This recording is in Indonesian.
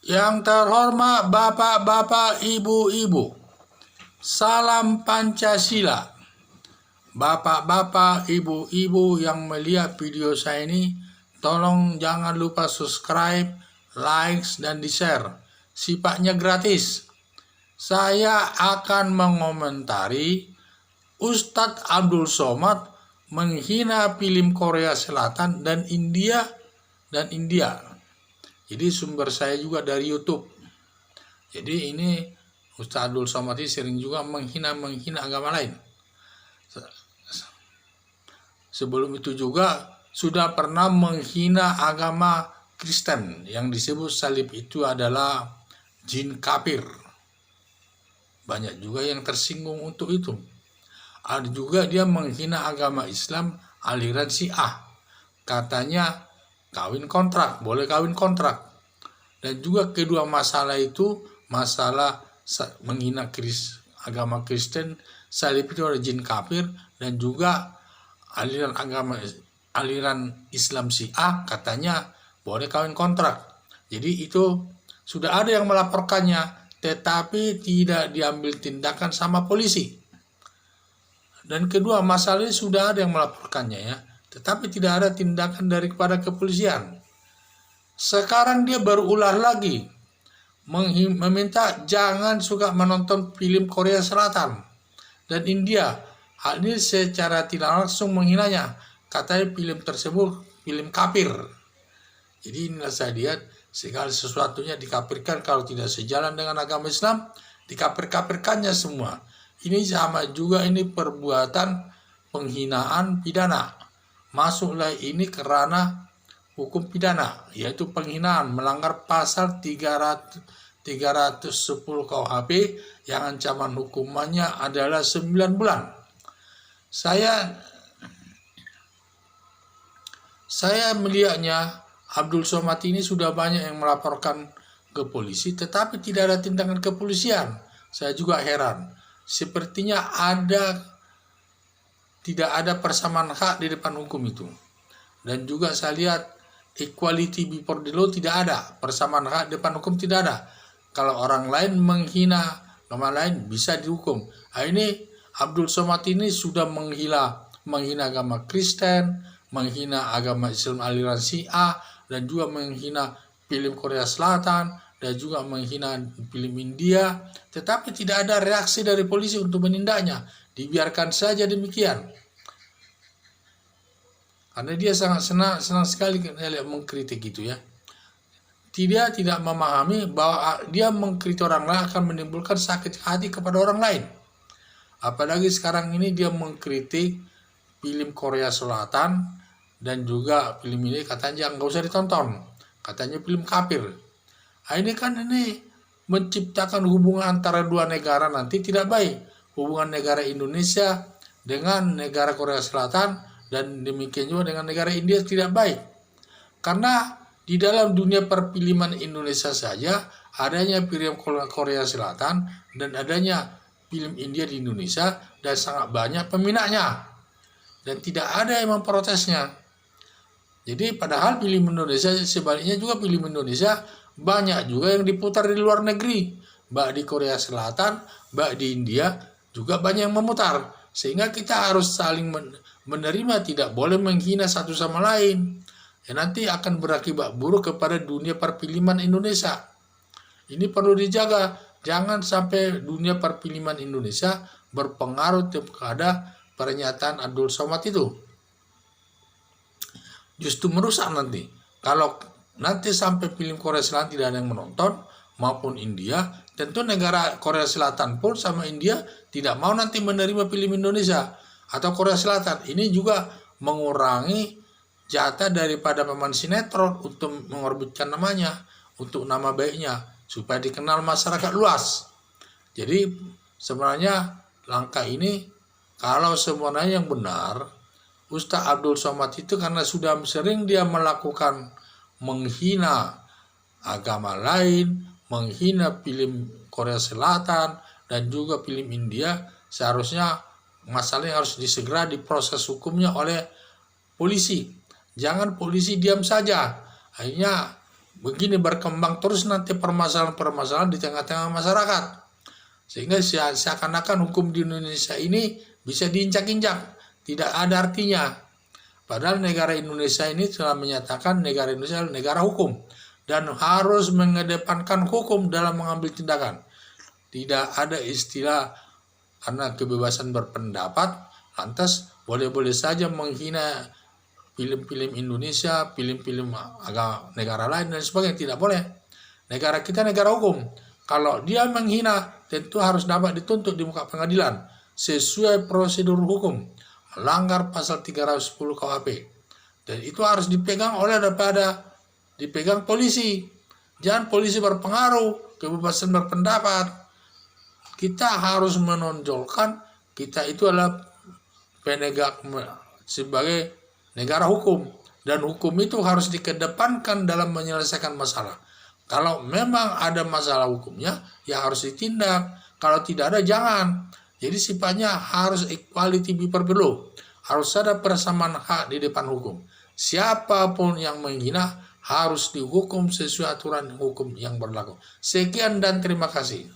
Yang terhormat bapak-bapak, ibu-ibu, salam Pancasila. Bapak-bapak, ibu-ibu yang melihat video saya ini, tolong jangan lupa subscribe, likes, dan di-share. Sifatnya gratis. Saya akan mengomentari Ustadz Abdul Somad menghina film Korea Selatan dan India. Jadi sumber saya juga dari YouTube. Jadi ini Ustadz Abdul Somad ini sering juga menghina agama lain. Sebelum itu juga sudah pernah menghina agama Kristen yang disebut salib itu adalah jin kafir. Banyak juga yang tersinggung untuk itu. Ada juga dia menghina agama Islam aliran Syiah. Katanya kawin kontrak, boleh kawin kontrak. Dan juga kedua masalah itu, masalah menghina agama Kristen, salib itu ada jin kafir, dan juga aliran Islam Syiah katanya boleh kawin kontrak. Jadi itu sudah ada yang melaporkannya, tetapi tidak diambil tindakan sama polisi. Dan kedua masalah ini sudah ada yang melaporkannya ya, tetapi tidak ada tindakan daripada kepolisian. Sekarang dia baru ulah lagi, meminta jangan suka menonton film Korea Selatan dan India. Hal ini secara tidak langsung menghinanya. Katanya film tersebut film kafir. Jadi inilah saya lihat segala sesuatunya dikafirkan kalau tidak sejalan dengan agama Islam, dikafir-kafirkannya semua. Ini sama juga, ini perbuatan penghinaan pidana. Masuklah ini kerana hukum pidana, yaitu penghinaan, melanggar pasal 310 KUHP yang ancaman hukumannya adalah 9 bulan. Saya melihatnya Abdul Somad ini sudah banyak yang melaporkan ke polisi, tetapi tidak ada tindakan kepolisian. Saya juga heran. Sepertinya tidak ada persamaan hak di depan hukum itu. Dan juga saya lihat equality before the law tidak ada, persamaan hak di depan hukum tidak ada. Kalau orang lain menghina agama lain bisa dihukum. Nah, ini Abdul Somad ini sudah menghina agama Kristen, menghina agama Islam aliran Syiah, dan juga menghina film Korea Selatan, dan juga menghina film India, tetapi tidak ada reaksi dari polisi untuk menindaknya. Dibiarkan saja demikian. Karena dia sangat senang sekali mengkritik gitu ya. Dia tidak memahami bahwa dia mengkritik orang lain akan menimbulkan sakit hati kepada orang lain. Apalagi sekarang ini dia mengkritik film Korea Selatan dan juga film ini katanya nggak usah ditonton. Katanya film kafir. Nah, ini menciptakan hubungan antara dua negara nanti tidak baik. Hubungan negara Indonesia dengan negara Korea Selatan dan demikian juga dengan negara India tidak baik. Karena di dalam dunia perfilman Indonesia saja adanya film Korea Selatan dan adanya film India di Indonesia dan sangat banyak peminatnya dan tidak ada yang memprotesnya. Jadi padahal film Indonesia sebaliknya juga film Indonesia banyak juga yang diputar di luar negeri, baik di Korea Selatan, baik di India juga banyak yang memutar, sehingga kita harus saling menerima, tidak boleh menghina satu sama lain. Ya, nanti akan berakibat buruk kepada dunia perfilman Indonesia. Ini perlu dijaga. Jangan sampai dunia perfilman Indonesia berpengaruh kepada pernyataan Abdul Somad itu. Justru merusak nanti. Kalau nanti sampai film Korea Selatan tidak ada yang menonton, maupun India, tentu negara Korea Selatan pun sama India tidak mau nanti menerima film Indonesia atau Korea Selatan. Ini juga mengurangi jatah daripada pemain sinetron untuk mengorbitkan namanya, untuk nama baiknya, supaya dikenal masyarakat luas. Jadi sebenarnya langkah ini kalau sebenarnya yang benar, Ustadz Abdul Somad itu karena sudah sering dia melakukan menghina agama lain, menghina film Korea Selatan dan juga film India, seharusnya masalahnya harus disegera diproses hukumnya oleh polisi. Jangan polisi diam saja. Akhirnya begini berkembang terus nanti permasalahan-permasalahan di tengah-tengah masyarakat. Sehingga seakan-akan hukum di Indonesia ini bisa diinjak-injak, tidak ada artinya. Padahal negara Indonesia ini telah menyatakan negara Indonesia adalah negara hukum dan harus mengedepankan hukum dalam mengambil tindakan. Tidak ada istilah karena kebebasan berpendapat, lantas boleh-boleh saja menghina film-film Indonesia, film-film negara lain dan sebagainya. Tidak boleh. Negara kita negara hukum. Kalau dia menghina, tentu harus dapat dituntut di muka pengadilan sesuai prosedur hukum, melanggar pasal 310 KUHP. Dan itu harus dipegang dipegang polisi. Jangan polisi berpengaruh, kebebasan berpendapat. Kita harus menonjolkan kita itu adalah penegak sebagai negara hukum. Dan hukum itu harus dikedepankan dalam menyelesaikan masalah. Kalau memang ada masalah hukumnya, ya harus ditindak. Kalau tidak ada, jangan. Jadi sifatnya harus equality before the law. Harus ada persamaan hak di depan hukum. Siapapun yang menghina harus dihukum sesuai aturan hukum yang berlaku. Sekian dan terima kasih.